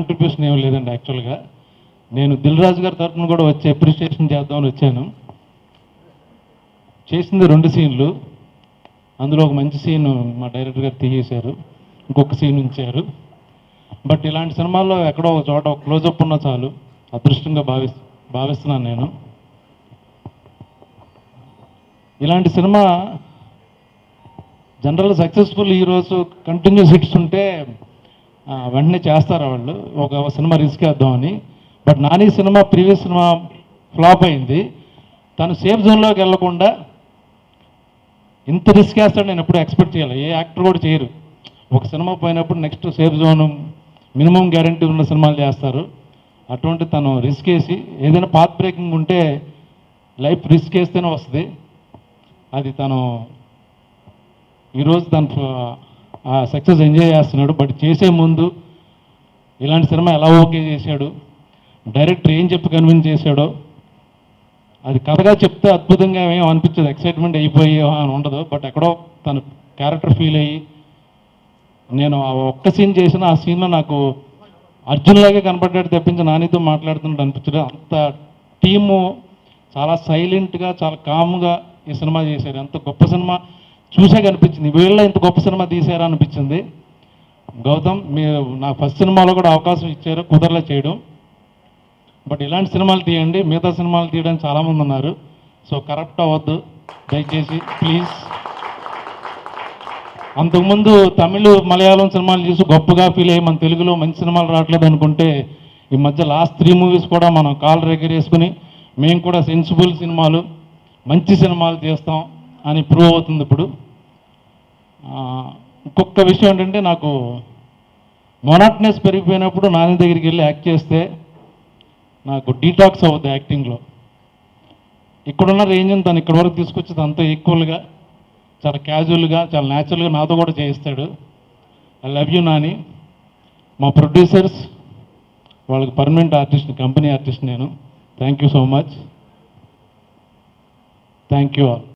Contribution ఏం లేదండి. యాక్చువల్గా నేను దిల్ రాజు గారి తరఫున కూడా వచ్చి అప్రిషియేషన్ చేద్దామని వచ్చాను. చేసింది 2 సీన్లు, అందులో ఒక మంచి సీన్ మా డైరెక్టర్ గారు తీసేశారు, ఇంకొక సీన్ ఉంచారు. బట్ ఇలాంటి సినిమాల్లో ఎక్కడో ఒక చోట ఒక క్లోజప్ ఉన్నా చాలు, అదృష్టంగా భావిస్తున్నాను నేను. ఇలాంటి సినిమా జనరల్ సక్సెస్ఫుల్ ఈరోజు కంటిన్యూస్ హిట్స్ ఉంటే వెంటనే చేస్తారు వాళ్ళు, ఒక సినిమా రిస్క్ వేద్దామని. But Nani cinema previous cinema flop అయింది, తను సేఫ్ జోన్లోకి వెళ్లకుండా ఇంత రిస్క్ వేస్తాడు నేను ఎప్పుడు ఎక్స్పెక్ట్ చేయాలి. ఏ యాక్టర్ కూడా చేయరు. ఒక సినిమా పోయినప్పుడు next safe zone minimum guarantee ఉన్న సినిమాలు చేస్తారు. అటువంటి తను రిస్క్ వేసి, ఏదైనా పాత్ బ్రేకింగ్ ఉంటే లైఫ్ రిస్క్ వేస్తేనే వస్తుంది. అది తను ఈరోజు తను ఆ సక్సెస్ ఎంజాయ్ చేస్తున్నాడు. బట్ చేసే ముందు ఇలాంటి సినిమా ఎలా ఓకే చేశాడు, డైరెక్టర్ ఏం చెప్పి కన్విన్స్ చేశాడో, అది కథగా చెప్తే అద్భుతంగా ఏం అనిపించదు, ఎక్సైట్మెంట్ అయిపోయి అని ఉండదు. బట్ ఎక్కడో తను క్యారెక్టర్ ఫీల్ అయ్యి, నేను ఆ ఒక్క సీన్ చేసిన ఆ సీన్లో నాకు అర్జున్లాగే కనపడ్డాడు తప్పించి నానితో మాట్లాడుతున్నట్టు అనిపించడం. అంత టీము చాలా సైలెంట్గా, చాలా కామ్గా ఈ సినిమా చేశారు. అంత గొప్ప సినిమా చూసే కనిపించింది. వీళ్ళ ఇంత గొప్ప సినిమా తీశారా అనిపించింది. గౌతమ్, మీరు నా ఫస్ట్ సినిమాలో కూడా అవకాశం ఇచ్చారు, కుదరలే చేయడం. బట్ ఇలాంటి సినిమాలు తీయండి, మిగతా సినిమాలు తీయడానికి చాలామంది ఉన్నారు. సో కరప్ట్ అవ్వద్దు దయచేసి, ప్లీజ్. అంతకుముందు తమిళ మలయాళం సినిమాలు చూసి గొప్పగా ఫీల్ అయ్యి మన తెలుగులో మంచి సినిమాలు రావట్లేదు అనుకుంటే, ఈ మధ్య లాస్ట్ 3 మూవీస్ కూడా మనం కాళ్ళు ఎగరేసుకుని మేము కూడా సెన్సిబుల్ సినిమాలు, మంచి సినిమాలు చేస్తాం అని ప్రూవ్ అవుతుంది ఇప్పుడు. ఇంకొక విషయం ఏంటంటే, నాకు మొనాట్నెస్ పెరిగిపోయినప్పుడు నాని దగ్గరికి వెళ్ళి యాక్ట్ చేస్తే నాకు డీటాక్స్ అవుద్ది యాక్టింగ్లో. ఇక్కడున్న రేంజ్ని తను ఇక్కడ వరకు తీసుకొచ్చి తనతో ఈక్వల్గా, చాలా క్యాజువల్గా, చాలా న్యాచురల్గా నాతో కూడా చేయిస్తాడు. I love you Nani. మా ప్రొడ్యూసర్స్, వాళ్ళకి పర్మనెంట్ ఆర్టిస్ట్, కంపెనీ ఆర్టిస్ట్ నేను. Thank you so much. Thank you all.